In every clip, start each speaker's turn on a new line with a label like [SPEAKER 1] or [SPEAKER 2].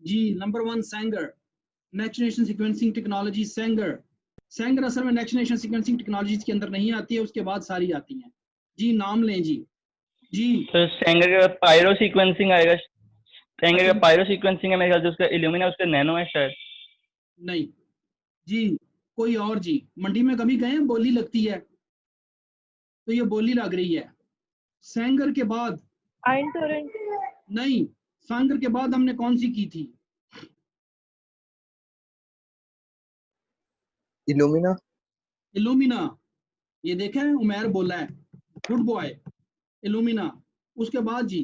[SPEAKER 1] जी number 1 Sanger, next generation sequencing technology Sanger. Sanger असल में next generation sequencing technologies के अंदर नहीं आती है, उसके बाद सारी आती हैं। जी नाम लें जी। जी
[SPEAKER 2] तो सैंगर के बाद पायरो सीक्वेंसिंग आएगा। सैंगर
[SPEAKER 1] अच्छा
[SPEAKER 2] का पायरो सीक्वेंसिंग है मेरे ख्याल से, उसका इल्यूमिना उसका नैनो है शायद।
[SPEAKER 1] नहीं जी, कोई और जी। मंडी में कभी गए हैं, बोली लगती है तो ये बोली लग रही है। सैंगर के बाद
[SPEAKER 3] आयन टोरेंट।
[SPEAKER 1] नहीं, सैंगर के बाद हमने कौन सी की थी?
[SPEAKER 4] इल्यूमिना।
[SPEAKER 1] इल्यूमिना। ये देखें उमेर बोला है, गुड बॉय। इल्यूमिना। उसके बाद जी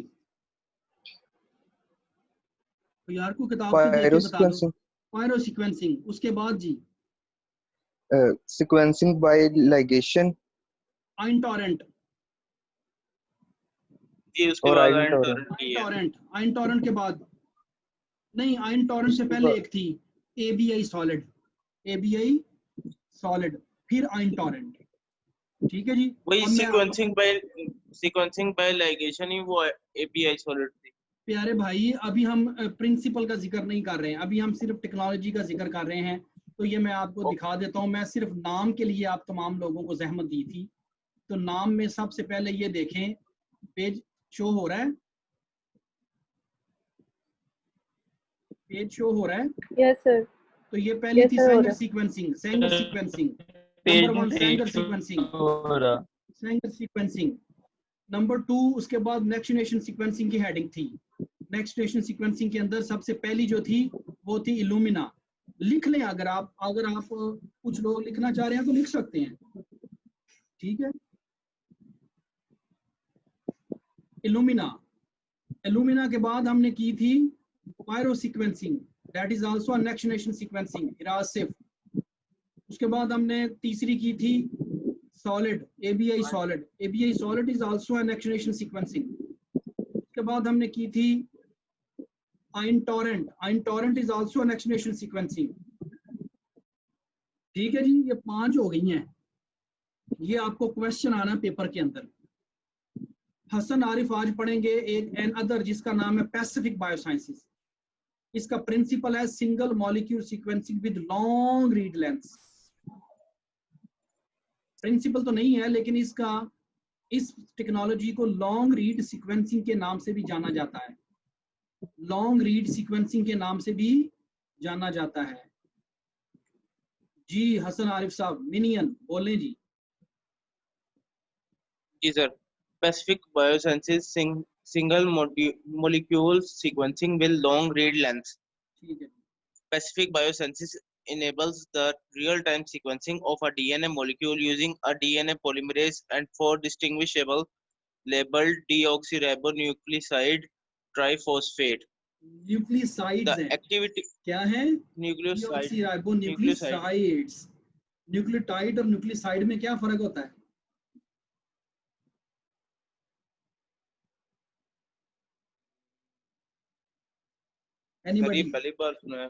[SPEAKER 1] तो यार को किताब तो देख के बता दो।
[SPEAKER 4] Pyro
[SPEAKER 1] pyro sequencing. उसके बाद जी
[SPEAKER 4] sequencing by ligation
[SPEAKER 1] ion torrent.
[SPEAKER 5] जी उसके
[SPEAKER 4] और
[SPEAKER 5] बाद
[SPEAKER 4] आयन
[SPEAKER 5] आयन
[SPEAKER 4] टॉरेंट।
[SPEAKER 5] टॉरेंट की
[SPEAKER 1] आयन
[SPEAKER 5] है।
[SPEAKER 1] टॉरेंट। आयन टॉरेंट के बाद नहीं, आयन टॉरेंट से
[SPEAKER 4] उसके
[SPEAKER 1] पहले
[SPEAKER 4] बाद
[SPEAKER 1] एक थी एबीआई सॉलिड। एबीआई सॉलिड फिर आयन टॉरेंट। ठीक है जी।
[SPEAKER 5] वही
[SPEAKER 1] अब मैं
[SPEAKER 5] सीक्वेंसिंग बाय लिगेशन ही वो एपीआई सॉलिड थी।
[SPEAKER 1] प्यारे भाई अभी हम प्रिंसिपल का जिक्र नहीं कर रहे हैं, अभी हम सिर्फ टेक्नोलॉजी का जिक्र कर रहे हैं। तो ये मैं आपको दिखा देता हूँ, मैं सिर्फ नाम के लिए आप तमाम लोगों को जहमत दी थी। तो नाम में सबसे पहले ये देखें, पेज शो हो रहा है, पेज शो हो रहा है।
[SPEAKER 3] Yes sir.
[SPEAKER 1] तो ये पहली
[SPEAKER 3] Yes,
[SPEAKER 1] थी
[SPEAKER 3] sir, हो
[SPEAKER 1] सैंगर
[SPEAKER 3] रहा है।
[SPEAKER 1] Sequencing. Sanger sequencing
[SPEAKER 2] page
[SPEAKER 1] number 1
[SPEAKER 2] पे
[SPEAKER 1] सैंगर
[SPEAKER 2] issue
[SPEAKER 1] सीक्वेंसिंग।
[SPEAKER 2] हो रहा।
[SPEAKER 1] Sanger sequencing number 2। उसके बाद नेक्स्ट जनरेशन सीक्वेंसिंग की हेडिंग थी। नेक्स्ट जनरेशन सीक्वेंसिंग के अंदर सबसे पहली जो थी वो थी इल्यूमिना। लिख लें, अगर आप कुछ लोग लिखना चाह रहे हैं तो लिख सकते हैं। ठीक है, इल्यूमिना। इल्यूमिना के बाद हमने की थी pyro sequencing, that is also next generation sequencing, इरासिफ। उसके बाद हमने तीसरी की थी SOLiD, ABI SOLiD. ABI SOLiD is also next generation sequencing. उसके बाद हमने की थी ion torrent. Ion torrent is also next generation sequencing. ठीक है जी, ये 5 हो गई हैं। ये आपको क्वेश्चन आना पेपर के अंदर। हसन आरिफ आज पढ़ेंगे एक एन अदर जिसका नाम है पैसिफिक बायोसाइंसेस। इसका प्रिंसिपल है single molecule sequencing with long read lengths. Principle तो नहीं है, लेकिन इस टेक्नोलॉजी को लॉन्ग रीड सीक्वेंसिंग के नाम से भी जाना जाता है। लॉन्ग रीड सीक्वेंसिंग के नाम से भी जाना जाता है। जी हसन आरिफ साहब मिनियन बोलें जी।
[SPEAKER 5] जी sir. Specific biosensors single molecule sequencing with long read lengths.
[SPEAKER 1] ठीक है,
[SPEAKER 5] Specific biosenses enables the real-time sequencing of a DNA molecule using a DNA polymerase and 4 distinguishable labeled deoxyribonucleoside triphosphate.
[SPEAKER 1] Nucleosides
[SPEAKER 5] The
[SPEAKER 1] हैं।
[SPEAKER 5] activity
[SPEAKER 1] क्या है?
[SPEAKER 5] nucleoside
[SPEAKER 1] डीऑक्सीराइबोन्यूक्लियोसाइड्स। Nucleotide और nucleoside में क्या फर्क होता है?
[SPEAKER 5] सर ये
[SPEAKER 1] एनीबॉडी?
[SPEAKER 5] पहली बार सुना है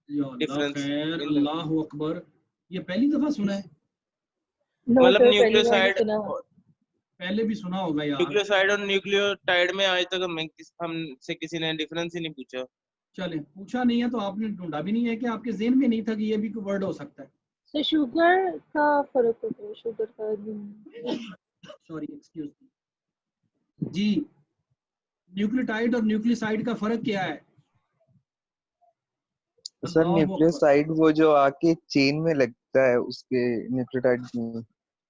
[SPEAKER 1] या अल्लाह
[SPEAKER 5] डिफरेंस
[SPEAKER 1] खैर,
[SPEAKER 5] इन
[SPEAKER 1] अल्लाह अकबर। ये पहली दफा सुना है?
[SPEAKER 3] नो
[SPEAKER 5] मतलब
[SPEAKER 3] सर, पहली बार नहीं सुना।
[SPEAKER 1] पहले भी सुना होगा यार।
[SPEAKER 5] न्यूक्लियोसाइड और न्यूक्लियोटाइड में आज तक हमसे किसी ने डिफरेंस ही नहीं पूछा।
[SPEAKER 1] चले, पूछा नहीं है तो आपने ढूंढा भी नहीं है कि आपके जेहन में नहीं था कि ये भी कोई वर्ड हो सकता है।
[SPEAKER 3] तो शुगर का फर्क होता है, शुगर का।
[SPEAKER 1] सॉरी एक्सक्यूज मी जी। न्यूक्लियोटाइड और न्यूक्लियोसाइड का फर्क क्या है?
[SPEAKER 4] सर
[SPEAKER 1] अल्लाह अकबर।
[SPEAKER 4] न्यूक्लियोसाइड वो जो आके चेन में लगता है, उसके न्यूक्लियोटाइड में जो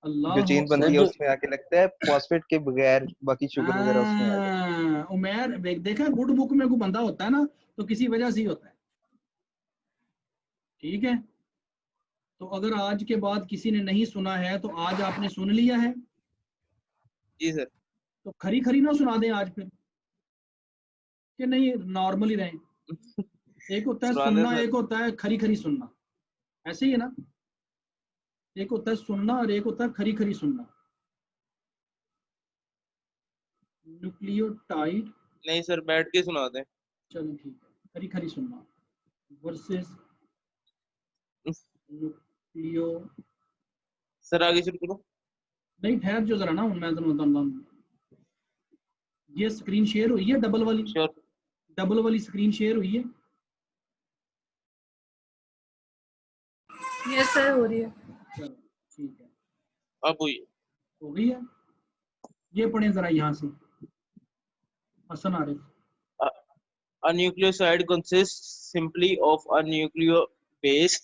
[SPEAKER 1] अल्लाह
[SPEAKER 4] चेन बनती
[SPEAKER 2] सर
[SPEAKER 4] है
[SPEAKER 2] जो
[SPEAKER 4] उसमें आके लगता है, फॉस्फेट के बगैर बाकी शुगर वगैरह उसमें आ जाती
[SPEAKER 1] उमेर देखा, गुड बुक में कोई बंदा होता है ना तो किसी वजह से ही होता है। ठीक है, तो अगर आज के बाद किसी ने नहीं सुना है तो आज आपने सुन लिया है।
[SPEAKER 5] जी सर।
[SPEAKER 1] तो खरी खरी ना सुना दें आज फिर, कि नहीं नॉर्मली रहें। एक होता है
[SPEAKER 5] सुना दें
[SPEAKER 1] सुनना,
[SPEAKER 5] सर।
[SPEAKER 1] एक होता है खरी खरी सुनना। ऐसे ही है ना, एक होता है सुनना और एक होता है खरी खरी सुनना। न्यूक्लियोटाइड,
[SPEAKER 5] नहीं सर बैठ के सुना दें।
[SPEAKER 1] चलो ठीक है, खरी खरी सुनना वर्सेस न्यूक्लियो।
[SPEAKER 5] सर आगे शुरू करो।
[SPEAKER 1] नहीं ठहर जो जरा ना, मैं तो बताऊँ। ये स्क्रीन शेयर हुई है डबल वाली?
[SPEAKER 5] श्योर।
[SPEAKER 1] डबल वाली स्क्रीन शेयर हुई है?
[SPEAKER 3] यस सर हो रही है।
[SPEAKER 1] चलो ठीक है,
[SPEAKER 5] अब हुई।
[SPEAKER 1] हो गई है। ये पढ़ें जरा यहाँ से, Hasan Arif.
[SPEAKER 5] A nucleoside consists simply of a nucleobase,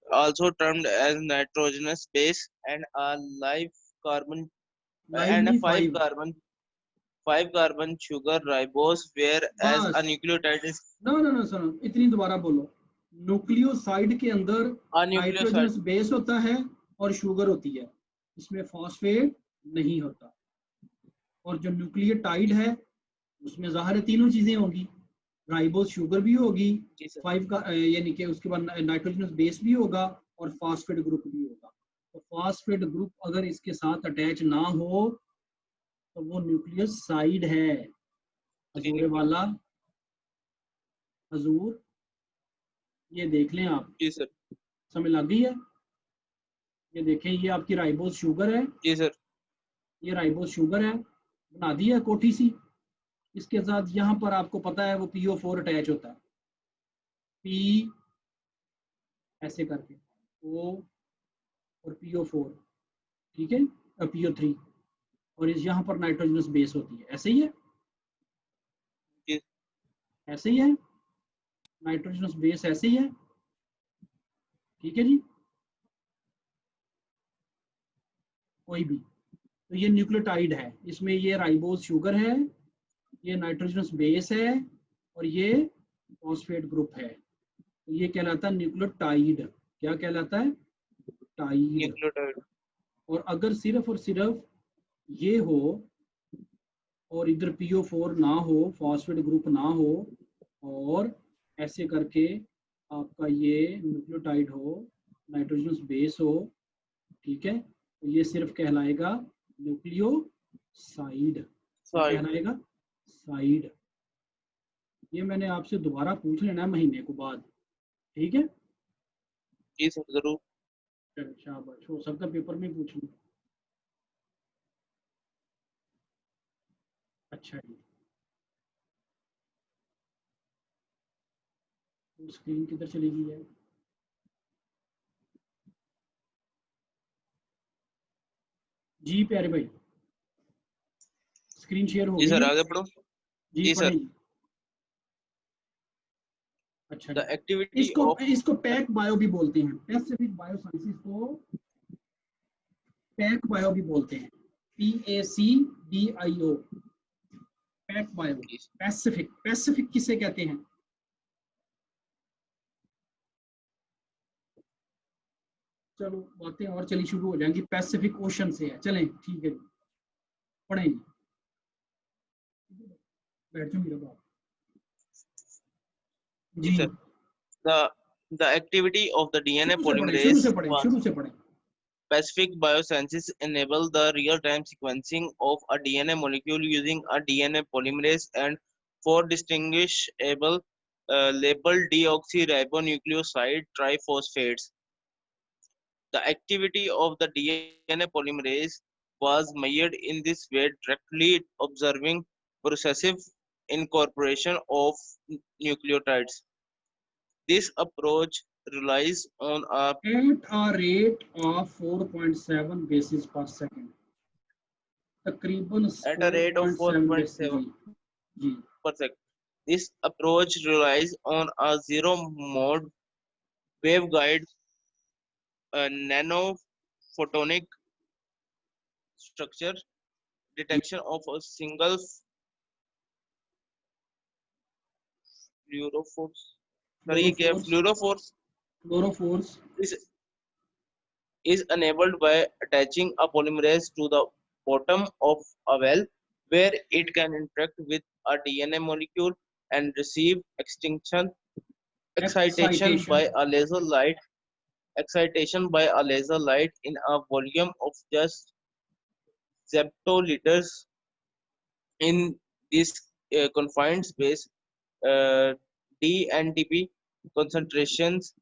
[SPEAKER 5] also termed as nitrogenous base, and a live carbon
[SPEAKER 1] live
[SPEAKER 5] and a
[SPEAKER 1] नहीं,
[SPEAKER 5] five
[SPEAKER 1] 5।
[SPEAKER 5] carbon five carbon sugar ribose, whereas a
[SPEAKER 1] बस
[SPEAKER 5] nucleotide is
[SPEAKER 1] no no no, सुनो, इतनी दोबारा बोलो। Nucleoside के अंदर
[SPEAKER 5] a nucleoside.
[SPEAKER 1] Nitrogenous base होता है और शुगर होती है, इसमें फॉस्फेट नहीं होता। और जो न्यूक्लियोटाइड है उसमें ज़ाहिर है तीनों चीजें होंगी, राइबोस शुगर भी होगी,
[SPEAKER 5] जी सर.
[SPEAKER 1] 5 का यानी कि उसके बाद नाइट्रोजनस बेस भी होगा और फॉस्फेट ग्रुप भी होगा। तो फॉस्फेट ग्रुप अगर इसके साथ अटैच ना हो तो वो न्यूक्लियोसाइड है। हजूर वाला, हजूर, ये देख लें आप,
[SPEAKER 5] जी सर.
[SPEAKER 1] समझ लग गई है। ये देखें, ये आपकी राइबोस शुगर है,
[SPEAKER 5] जी सर.
[SPEAKER 1] ये राइबोस शुगर है, बना दी है कोठी सी। इसके साथ यहाँ पर आपको पता है वो PO4 अटैच होता है, P ऐसे करके, O और PO4, ठीक है, PO3, और इस यहाँ पर नाइट्रोजनस बेस होती है, ऐसे ही है,
[SPEAKER 5] जी.
[SPEAKER 1] ऐसे ही है, नाइट्रोजनस बेस ऐसे ही है, ठीक है जी। कोई भी, तो ये न्यूक्लियोटाइड है, इसमें ये राइबोस शुगर है, ये नाइट्रोजनस बेस है और ये फॉस्फेट ग्रुप है, तो ये कहलाता है न्यूक्लियोटाइड। क्या कहलाता है? टाइड।
[SPEAKER 5] Nucleotide.
[SPEAKER 1] और अगर सिर्फ और सिर्फ ये हो और इधर PO4 ना हो, फॉस्फेट ग्रुप ना हो, और ऐसे करके आपका ये न्यूक्लियोटाइड हो, नाइट्रोजनस बेस हो, ठीक है, तो ये सिर्फ कहलाएगा न्यूक्लियोसाइड। क्या
[SPEAKER 5] Side.
[SPEAKER 1] कहलाएगा? साइड। ये मैंने आपसे दोबारा पूछ लेना है महीने को बाद, ठीक है।
[SPEAKER 5] जी सर जरूर.
[SPEAKER 1] चलो शाबाश, हो सकता है पेपर में पूछ लूँ। अच्छा जी, तो स्क्रीन किधर चली गई है? जी प्यारे भाई, स्क्रीन शेयर हो
[SPEAKER 5] जी
[SPEAKER 1] गई
[SPEAKER 5] सर
[SPEAKER 1] है?
[SPEAKER 5] आगे पढ़ो.
[SPEAKER 1] जी
[SPEAKER 5] जी सर.
[SPEAKER 1] पढ़ें जी। अच्छा
[SPEAKER 5] The
[SPEAKER 1] जी,
[SPEAKER 5] activity
[SPEAKER 1] इसको
[SPEAKER 5] of
[SPEAKER 1] इसको पैक बायो भी बोलते हैं, पैसिफिक बायो साइंसेस को पैक बायो भी बोलते हैं, PACBIO, pack bio. Pacific, Pacific किसे कहते हैं? चलो बातें और चली शुरू हो जाएंगी, पैसिफिक ओशन से है। चलें ठीक है, पढ़ें, बैठ जाओ मेरा बाप
[SPEAKER 5] जी
[SPEAKER 1] जी।
[SPEAKER 5] Sir. The activity of the DNA
[SPEAKER 1] शुरू से पढ़ें, शुरू
[SPEAKER 5] polymerase
[SPEAKER 1] से पढ़ें,
[SPEAKER 5] was
[SPEAKER 1] शुरू से पढ़ें।
[SPEAKER 5] specific biosciences enable the real-time sequencing of a DNA molecule using a DNA polymerase and 4 distinguishable labeled deoxyribonucleoside triphosphates. The activity of the DNA polymerase was measured in this way, directly observing processive incorporation of nucleotides. This approach relies on a
[SPEAKER 1] At a rate of 4.7 basis per second, तकरीबन
[SPEAKER 5] at a rate of
[SPEAKER 1] 4.7 bases
[SPEAKER 5] 4.7
[SPEAKER 1] जी जी।
[SPEAKER 5] per second. This approach relies on a zero-mode waveguide, a nanophotonic structure, detection of a single fluorophore. Sorry, क्या
[SPEAKER 1] fluorophores,
[SPEAKER 5] fluorophore
[SPEAKER 1] fluorophores,
[SPEAKER 5] is is enabled by attaching a polymerase to the bottom of a well, where it can interact with a DNA molecule and receive excitation
[SPEAKER 1] excitation,
[SPEAKER 5] by a laser light in a volume of just zeptoliters. In this confined space, D and TP concentrations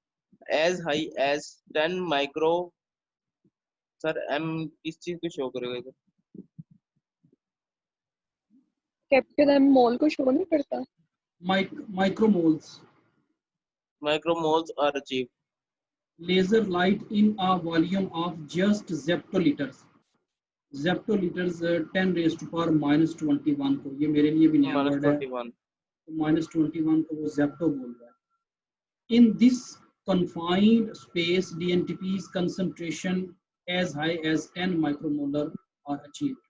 [SPEAKER 5] as high as 10 micro. Sir एम किस चीज को show करेगा इधर?
[SPEAKER 3] Capital M मोल को show नहीं करता।
[SPEAKER 1] माइक्रोमोल्स,
[SPEAKER 5] Micromoles are achieved.
[SPEAKER 1] laser light in a volume of just zeptoliters. Zeptoliters 10 raised to power -21 को, ये मेरे लिए भी नया
[SPEAKER 5] minus
[SPEAKER 1] वर्ड है,
[SPEAKER 5] 21.
[SPEAKER 1] तो -21 को वो जेप्टो बोल रहा है। In this confined space, DNTP's concentration as high as 10 micromolar are achieved.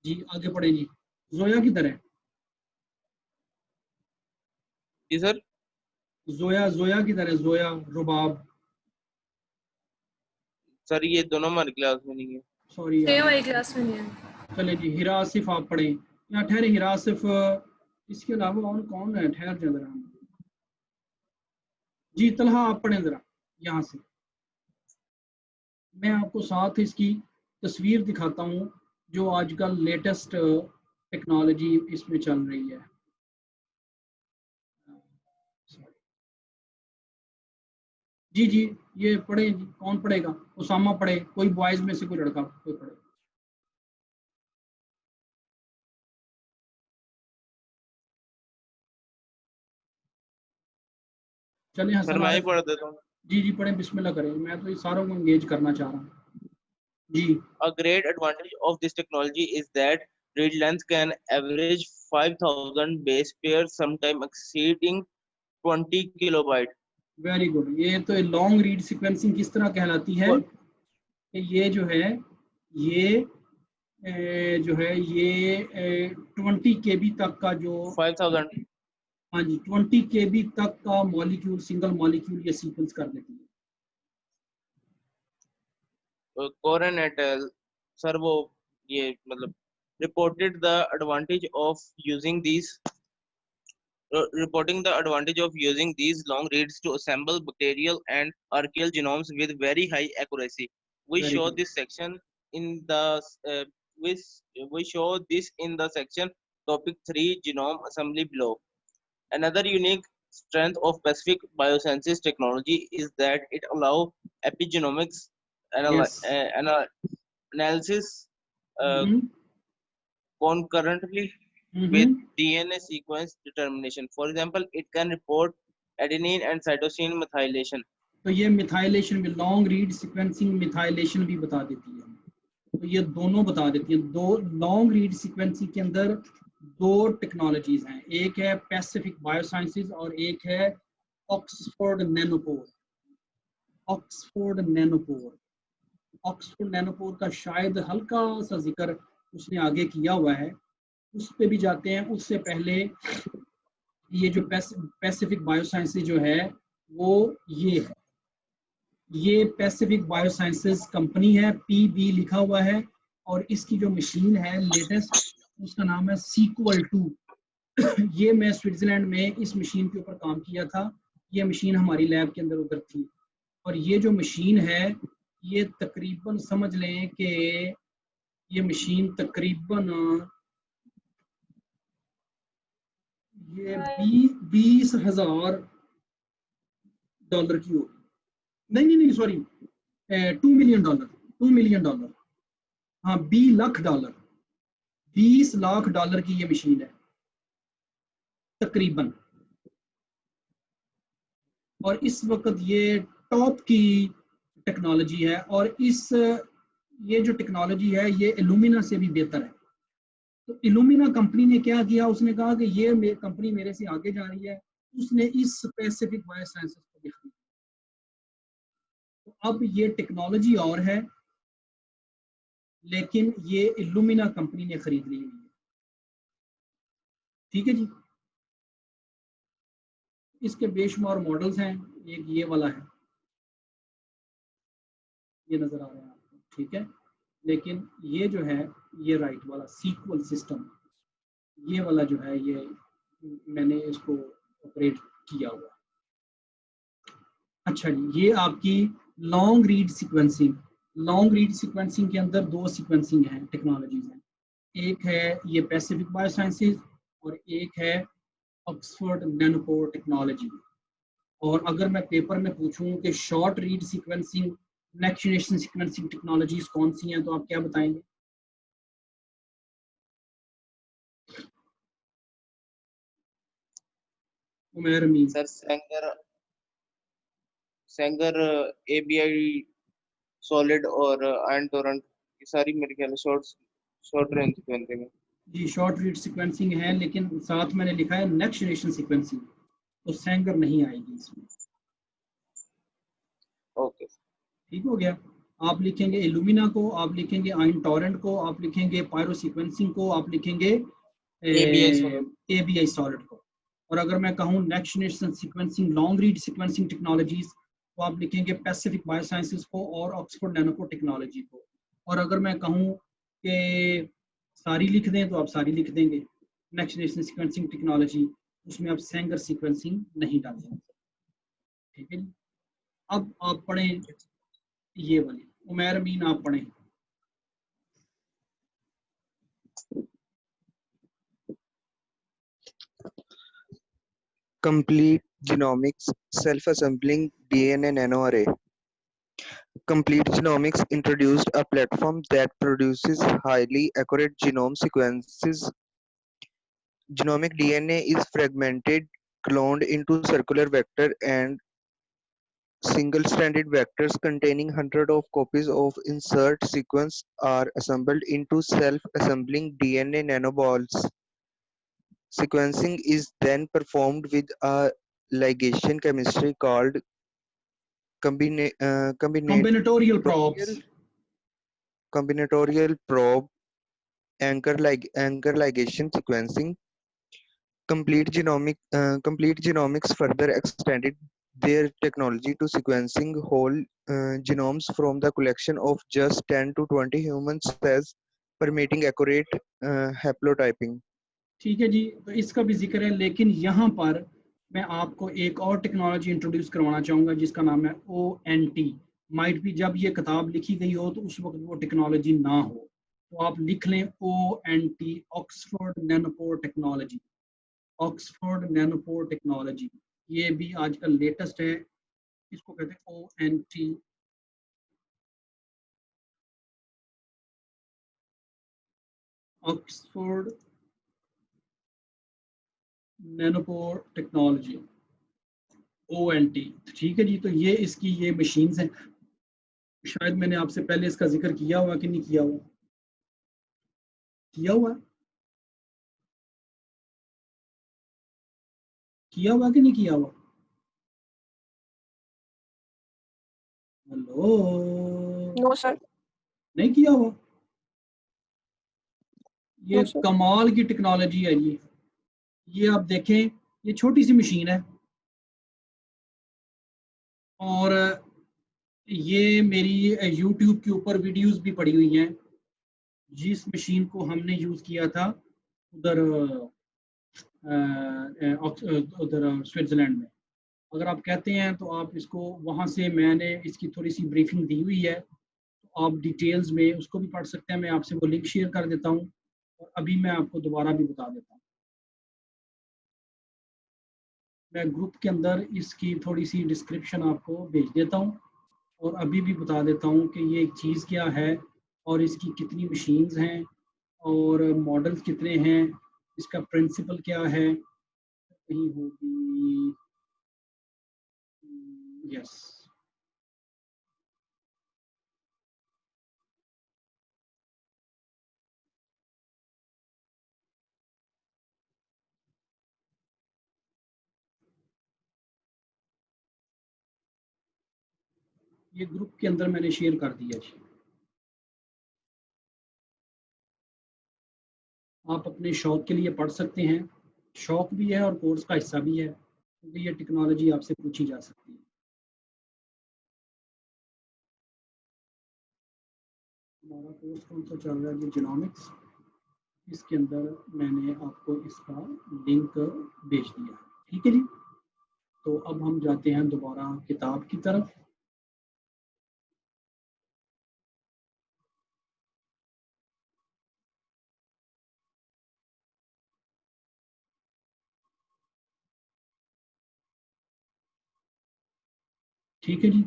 [SPEAKER 1] जी आगे पढ़े जी। जोया किधर है?
[SPEAKER 5] जी सर,
[SPEAKER 1] जोया किधर है? जोया, रुबाब,
[SPEAKER 5] सर ये दोनों हमारी क्लास में नहीं है।
[SPEAKER 1] सॉरी
[SPEAKER 3] सेम
[SPEAKER 1] यार।
[SPEAKER 3] हमारी क्लास में नहीं है।
[SPEAKER 1] चले जी, हिरा आसिफ आप पढ़ें। यहाँ ठहरे, हिरा आसिफ, इसके अलावा और कौन है? ठहर जा जरा जी। तलहा आप पढ़ें जरा यहाँ से, मैं आपको साथ इसकी तस्वीर दिखाता हूँ जो आजकल लेटेस्ट टेक्नोलॉजी इसमें चल रही है। जी जी, ये पढ़े जी। कौन पढ़ेगा? उसामा पढ़े, कोई बॉयज में से कोई लड़का कोई पढ़े। चलिए
[SPEAKER 5] सर
[SPEAKER 1] हसन
[SPEAKER 5] मैं ही
[SPEAKER 1] आरिफ,
[SPEAKER 5] पढ़ देता हूँ।
[SPEAKER 1] जी जी पढ़े, बिस्मिल्लाह करें। मैं तो ये सारों को एंगेज करना चाह रहा हूँ जी।
[SPEAKER 5] A great advantage of this technology is that read length can average 5000 base pairs, sometimes exceeding 20 kilobyte.
[SPEAKER 1] Very good. ये तो लॉन्ग रीड सीक्वेंसिंग किस तरह कहलाती है
[SPEAKER 5] और
[SPEAKER 1] कि ये जो है ये 20 KB तक का जो,
[SPEAKER 5] 5000
[SPEAKER 1] हाँ जी 20 KB तक का मॉलिक्यूल, सिंगल मॉलिक्यूल ये सीक्वेंस कर देती है।
[SPEAKER 5] Coren et al. सर वो ये मतलब reported the advantage of using these reporting the advantage of using these long reads to assemble bacterial and archaeal genomes with very high accuracy. We
[SPEAKER 1] very
[SPEAKER 5] show
[SPEAKER 1] good.
[SPEAKER 5] this section in the we, we show this in the section topic 3 genome assembly below. Another unique strength of Pacific Biosciences technology is that it allows epigenomics
[SPEAKER 1] yes.
[SPEAKER 5] analysis concurrently with DNA sequence determination. For example, it can report adenine and cytosine methylation.
[SPEAKER 1] तो ये methylation में, long read sequencing methylation भी बता देती है। तो ये दोनों बता देती है। दो लॉन्ग रीड सीक्वेंसिंग के अंदर दो टेक्नोलॉजीज हैं, एक है पैसिफिक बायोसाइंसेज और एक है Oxford Nanopore. Oxford Nanopore, Oxford Nanopore का शायद हल्का सा जिक्र उसने आगे किया हुआ है, उस पे भी जाते हैं। उससे पहले ये जो पैसिफिक बायोसाइंसेज जो है वो ये है, ये पैसिफिक बायोसाइंसेज कंपनी है, PB लिखा हुआ है, और इसकी जो मशीन है लेटेस्ट उसका नाम है सीक्वल 2। ये मैं स्विट्जरलैंड में इस मशीन के ऊपर काम किया था। ये मशीन हमारी लैब के अंदर उधर थी, और ये जो मशीन है ये तकरीबन समझ लें कि ये मशीन तकरीबन ये 20,000 डॉलर की होगी। नहीं sorry, 2 million dollar, 2 million dollar, हाँ 20 लाख डॉलर, 20 लाख डॉलर की ये मशीन है तकरीबन। और इस वक्त ये टॉप की टेक्नोलॉजी है, और ये जो टेक्नोलॉजी है ये इल्यूमिना से भी बेहतर है। तो इल्यूमिना कंपनी ने क्या किया, उसने कहा कि ये कंपनी मेरे से आगे जा रही है, उसने इस पैसिफिक बायोसाइंसेज को भी खरीदा। तो अब ये टेक्नोलॉजी और है, लेकिन ये इल्यूमिना कंपनी ने खरीद ली है। ठीक है जी। इसके बेशुमार मॉडल्स हैं, एक ये वाला है, ये नजर आ रहा है आपको, ठीक है। लेकिन ये जो है ये राइट वाला सीक्वल सिस्टम, ये वाला जो है ये मैंने इसको ऑपरेट किया हुआ। अच्छा जी, ये आपकी long read sequencing. Long read sequencing के अंदर दो सीक्वेंसिंग हैं, टेक्नोलॉजीज हैं। एक है ये पैसिफिक बायोसाइंसेज और एक है ऑक्सफोर्ड नैनोपोर टेक्नोलॉजी। और अगर मैं पेपर में पूछूं कि short read sequencing, next generation sequencing technologies कौन सी हैं, तो आप क्या बताएंगे? उमर अमीन।
[SPEAKER 5] सर सेंगर, ABI सॉलिड और आयन टोरेंट, ये सारी मेरे ख्याल में शॉर्ट रेंज सीक्वेंसिंग है।
[SPEAKER 1] जी शॉर्ट रीड सीक्वेंसिंग है, लेकिन साथ मैंने लिखा है नेक्स्ट जनरेशन सीक्वेंसिंग, तो सैंगर नहीं आएगी इसमें।
[SPEAKER 5] ओके,
[SPEAKER 1] ठीक हो गया। आप लिखेंगे इल्यूमिना को, आप लिखेंगे आयन टोरेंट को, आप लिखेंगे पायरो सीक्वेंसिंग को, आप लिखेंगे
[SPEAKER 5] ABI सॉलिड।
[SPEAKER 1] ABI सॉलिड को। और अगर मैं कहूँ next generation sequencing long read sequencing technologies, तो आप लिखेंगे पैसिफिक बायोसाइंसेस को और ऑक्सफोर्ड नैनोको टेक्नोलॉजी को। और अगर मैं कहूँ कि सारी लिख दें, तो आप सारी लिख देंगे। नेक्स्ट जनरेशन सीक्वेंसिंग टेक्नोलॉजी, उसमें आप सैंगर सीक्वेंसिंग नहीं डालेंगे। ठीक है जी। अब आप पढ़ें ये वाली, उमैर अमीन आप पढ़ें।
[SPEAKER 4] Complete genomics, self-assembling DNA nanoarray. Complete Genomics introduced a platform that produces highly accurate genome sequences. Genomic DNA is fragmented, cloned into circular vector and single-stranded vectors containing hundreds of copies of insert sequence are assembled into self-assembling DNA nanoballs. Sequencing is then performed with a ligation chemistry called
[SPEAKER 1] Combinatorial probes.
[SPEAKER 4] combinatorial probe anchor ligation sequencing. Complete Genomics further extended their technology to sequencing whole genomes from the collection of just 10 to 20 human cells, permitting accurate haplotyping.
[SPEAKER 1] ठीक है जी, तो इसका भी जिक्र है, लेकिन यहाँ पर मैं आपको एक और टेक्नोलॉजी इंट्रोड्यूस करवाना चाहूँगा जिसका नाम है ONT। माइट भी जब ये किताब लिखी गई हो तो उस वक्त वो टेक्नोलॉजी ना हो, तो आप लिख लें ONT, Oxford Nanopore technology. Oxford Nanopore technology, ये भी आजकल लेटेस्ट है, इसको कहते हैं ONT। Oxford Nanopore technology, ONT। ठीक है जी, तो ये इसकी ये मशीन्स हैं। शायद मैंने आपसे पहले इसका जिक्र किया हुआ कि नहीं किया हुआ, किया हुआ किया हुआ कि नहीं किया हुआ? Hello,
[SPEAKER 3] no sir.
[SPEAKER 1] नहीं किया हुआ? ये
[SPEAKER 3] नो सर।
[SPEAKER 1] कमाल की टेक्नोलॉजी है ये आप देखें, ये छोटी सी मशीन है और ये मेरी YouTube के ऊपर वीडियोस भी पड़ी हुई हैं। जिस मशीन को हमने यूज़ किया था उधर उधर स्विट्ज़रलैंड में, अगर आप कहते हैं तो आप इसको वहाँ से, मैंने इसकी थोड़ी सी ब्रीफिंग दी हुई है, तो आप डिटेल्स में उसको भी पढ़ सकते हैं। मैं आपसे वो लिंक शेयर कर देता हूँ और अभी मैं आपको दोबारा भी बता देता हूँ। मैं ग्रुप के अंदर इसकी थोड़ी सी डिस्क्रिप्शन आपको भेज देता हूँ और अभी भी बता देता हूँ कि ये चीज़ क्या है और इसकी कितनी मशीन्स हैं और मॉडल्स कितने हैं, इसका प्रिंसिपल क्या है। कहीं होगी, यस, ये ग्रुप के अंदर मैंने शेयर कर दिया जी। आप अपने शौक के लिए पढ़ सकते हैं, शौक भी है और कोर्स का हिस्सा भी है, क्योंकि ये टेक्नोलॉजी आपसे पूछी जा सकती है। हमारा कोर्स कौन सा चल रहा है जी? जीनोमिक्स। इसके अंदर मैंने आपको इसका लिंक भेज दिया, ठीक है जी। तो अब हम जाते हैं दोबारा किताब की तरफ। ठीक है जी,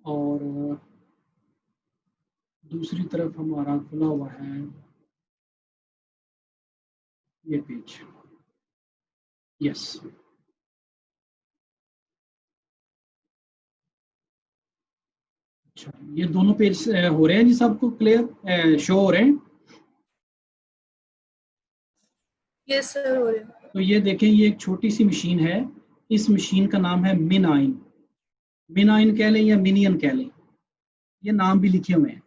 [SPEAKER 1] और दूसरी तरफ हमारा खुला हुआ है ये पेज। यस। अच्छा, ये दोनों पेज हो रहे हैं जी, सबको क्लियर शो हो रहे हैं?
[SPEAKER 3] यस सर, हो रहे हैं।
[SPEAKER 1] तो ये देखें, ये एक छोटी सी मशीन है। इस मशीन का नाम है मिनाइन। मिनाइन कह लें या मिनियन कह लें, ये नाम भी लिखे हुए हैं।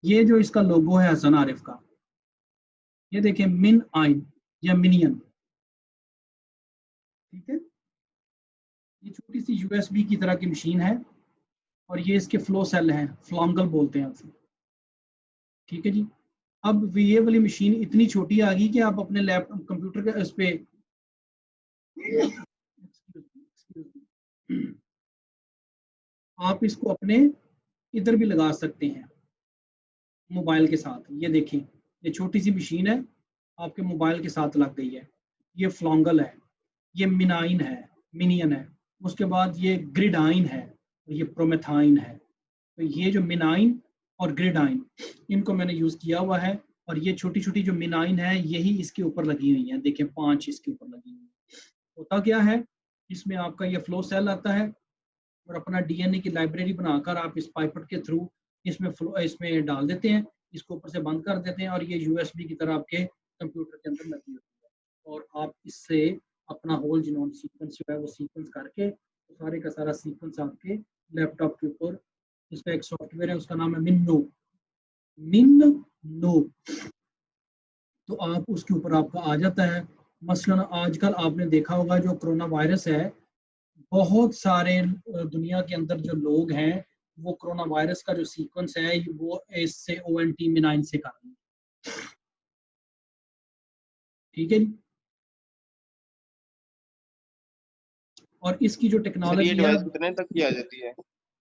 [SPEAKER 1] ये जो इसका लोगो है हसन आरिफ का, ये देखें मिन आइन या मिनियन, ठीक है। ये छोटी सी यूएसबी की तरह की मशीन है और ये इसके फ्लो सेल हैं, फ्लॉन्गल बोलते हैं उसे, ठीक है जी। अब ये वाली मशीन इतनी छोटी आ गई कि आप अपने लैपटॉप कंप्यूटर के उस पे आप इसको अपने इधर भी लगा सकते हैं मोबाइल के साथ। ये देखें, ये छोटी सी मशीन है, आपके मोबाइल के साथ लग गई है। ये फ्लॉन्गल है, ये मिनाइन है, मिनियन है। उसके बाद ये ग्रिडाइन है और ये प्रोमेथाइन है। तो ये जो मिनाइन और ग्रिडाइन, इनको मैंने यूज़ किया हुआ है। और ये छोटी छोटी जो मिनाइन है, यही इसके ऊपर लगी हुई है। देखें 5 इसके ऊपर लगी हुई है। होता क्या है, इसमें आपका ये फ्लो सेल आता है और अपना डीएनए की लाइब्रेरी बनाकर आप इस पाइपट के थ्रू इसमें डाल देते हैं, इसको ऊपर से बंद कर देते हैं और ये यूएसबी की तरह आपके कंप्यूटर के अंदर लगी होती है। और आप इससे अपना होल जीनोम सीक्वेंस जो है वो सीक्वेंस करके, तो सारे का सारा सीक्वेंस आपके लैपटॉप के ऊपर, इसका एक सॉफ्टवेयर है उसका नाम है मिन्नो। मिन्नो, तो आप उसके ऊपर आपका आ जाता है। मसलन आजकल आपने देखा होगा जो कोरोना वायरस है, बहुत सारे दुनिया के अंदर जो लोग हैं वो कोरोना वायरस का जो सीक्वेंस है वो इससे ONT-मिनाइन से कर रहे हैं, ठीक है जी। और इसकी जो
[SPEAKER 5] सर ये
[SPEAKER 1] टेक्नोलॉजी है,
[SPEAKER 5] डिवाइस कितने तक की आ जाती है?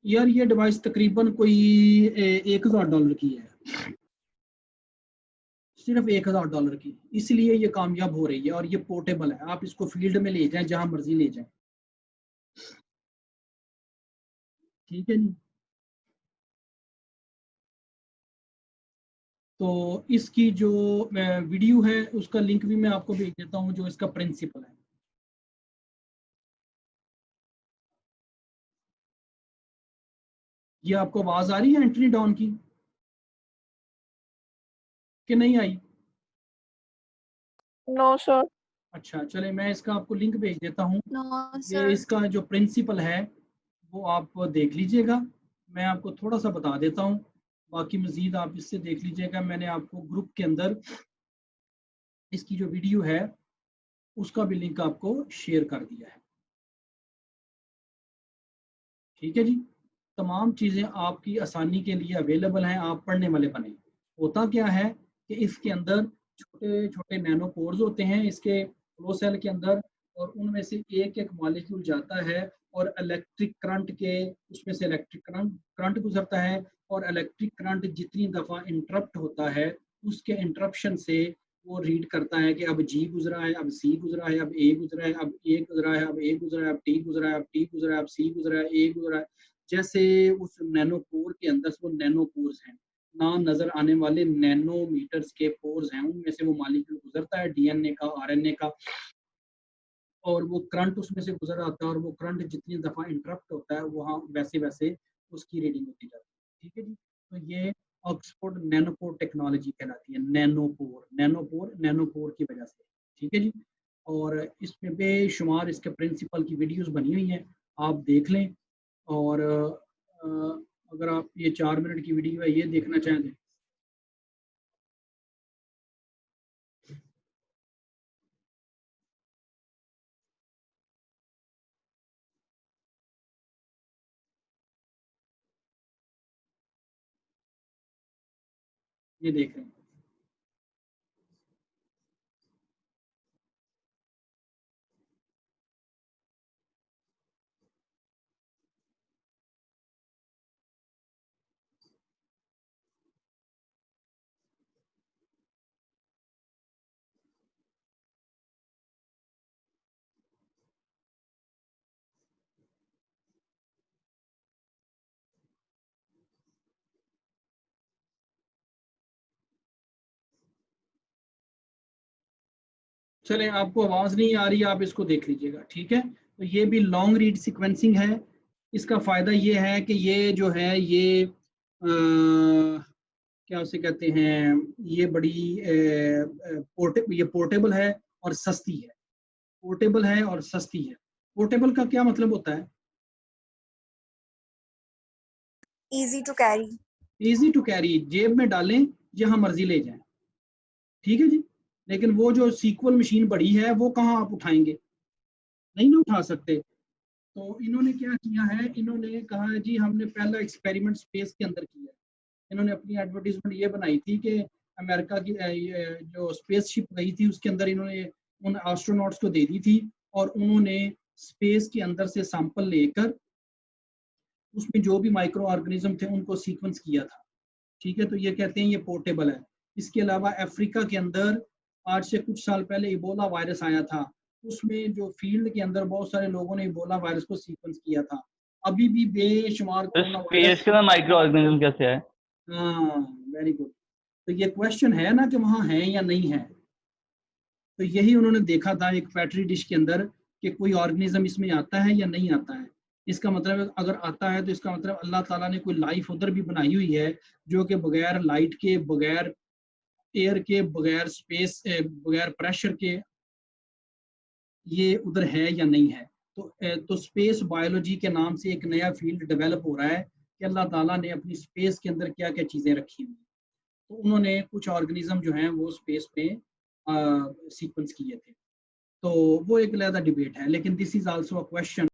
[SPEAKER 1] यार ये डिवाइस तकरीबन कोई $1000 की है, सिर्फ $1000 की। इसलिए ये कामयाब हो रही है और ये पोर्टेबल है, आप इसको फील्ड में ले जाएं, जहां मर्जी ले जाएं, ठीक है जी। तो इसकी जो वीडियो है उसका लिंक भी मैं आपको भेज देता हूँ, जो इसका प्रिंसिपल है। ये आपको आवाज आ रही है एंट्री डाउन की कि नहीं आई?
[SPEAKER 3] No sir.
[SPEAKER 1] अच्छा चले, मैं इसका आपको लिंक भेज देता हूँ।
[SPEAKER 3] नो
[SPEAKER 1] ये
[SPEAKER 3] सर।
[SPEAKER 1] इसका जो प्रिंसिपल है वो आप देख लीजिएगा। मैं आपको थोड़ा सा बता देता हूँ, बाकी मजीद आप इससे देख लीजिएगा। मैंने आपको ग्रुप के अंदर इसकी जो वीडियो है उसका भी लिंक आपको शेयर कर दिया है, ठीक है जी। तमाम चीज़ें आपकी आसानी के लिए अवेलेबल हैं, आप पढ़ने वाले बने। होता क्या है कि इसके अंदर छोटे छोटे नैनो पोर्स होते हैं इसके फ्लो सेल के अंदर, और उनमें से एक एक मॉलिक्यूल जाता है और इलेक्ट्रिक करंट के, उसमें से इलेक्ट्रिक करंट करंट गुजरता है। और इलेक्ट्रिक करंट जितनी दफ़ा इंटरप्ट होता है, उसके इंटरप्शन से वो रीड करता है कि अब जी गुजरा है, अब सी गुजरा है, अब ए गुजरा है, अब ए गुजरा है, अब ए गुजरा है, अब टी गुजरा है, अब टी गुजरा है, अब सी गुजरा है, ए गुजरा है। जैसे उस नैनोपोर के अंदर वो नैनोपोर्स हैं, ना नजर आने वाले नैनोमीटर्स के पोर्स हैं, उनमें से वो मॉलिक्यूल गुजरता है, डीएनए का, आरएनए का, और वो करंट उसमें से गुजर आता है। और वो करंट जितनी दफ़ा इंटरप्ट होता है वहाँ वैसे वैसे उसकी रीडिंग होती जाती है, ठीक है जी। तो ये ऑक्सफोर्ड नैनोपोर टेक्नोलॉजी कहलाती है, नैनोपोर, नैनोपोर, नैनोपोर की वजह से, ठीक है जी। और इसमें बेशुमार इसके प्रिंसिपल की वीडियोस बनी हुई हैं, आप देख लें। और अगर आप ये 4 मिनट की वीडियो है ये देखना चाहें तो ये देख रहे हैं। चलें, आपको आवाज़ नहीं आ रही, आप इसको देख लीजिएगा, ठीक है। तो ये भी लॉन्ग रीड सीक्वेंसिंग है। इसका फ़ायदा ये है कि ये जो है ये क्या उसे कहते हैं, ये बड़ी ये पोर्टेबल है और सस्ती है। पोर्टेबल है और सस्ती है। पोर्टेबल का क्या मतलब होता है?
[SPEAKER 6] easy to carry.
[SPEAKER 1] Easy to carry, जेब में डालें, जहां मर्जी ले जाएं, ठीक है जी। लेकिन वो जो सीक्वल मशीन बड़ी है वो कहाँ आप उठाएंगे, नहीं ना उठा सकते। तो इन्होंने क्या किया है, इन्होंने कहा है जी हमने पहला एक्सपेरिमेंट स्पेस के अंदर किया है। इन्होंने अपनी एडवर्टीजमेंट ये बनाई थी कि अमेरिका की ये जो स्पेसशिप गई थी उसके अंदर इन्होंने उन एस्ट्रोनॉट्स को दे दी थी और उन्होंने स्पेस के अंदर से सैंपल लेकर उसमें जो भी माइक्रो ऑर्गेनिज्म थे उनको सीक्वेंस किया था, ठीक है। तो ये कहते हैं ये पोर्टेबल है। इसके अलावा अफ्रीका के अंदर आज से कुछ साल पहले इबोला वायरस आया था, उसमें जो फील्ड के अंदर बहुत सारे लोगों ने इबोला वायरस को सीक्वेंस किया था। अभी भी बेशुमार
[SPEAKER 2] तो स्पेस के अंदर माइक्रो ऑर्गेनिज्म कैसे है?
[SPEAKER 1] हाँ, वेरी गुड। तो ये क्वेश्चन है ना कि वहाँ है या नहीं है। तो यही उन्होंने देखा था एक पेट्री डिश के अंदर कि कोई ऑर्गेनिज्म इसमें आता है या नहीं आता है। इसका मतलब अगर आता है तो इसका मतलब अल्लाह ताला ने कोई लाइफ उधर भी बनाई हुई है जो कि बगैर लाइट के, बगैर एयर के, बगैर स्पेस, बगैर प्रेशर के ये उधर है या नहीं है। तो स्पेस बायोलॉजी के नाम से एक नया फील्ड डेवलप हो रहा है कि अल्लाह ताला ने अपनी स्पेस के अंदर क्या क्या चीज़ें रखी हुई। तो उन्होंने कुछ ऑर्गेनिज्म जो हैं वो स्पेस में सीक्वेंस किए थे। तो वो एक अलग डिबेट है, लेकिन this is also a question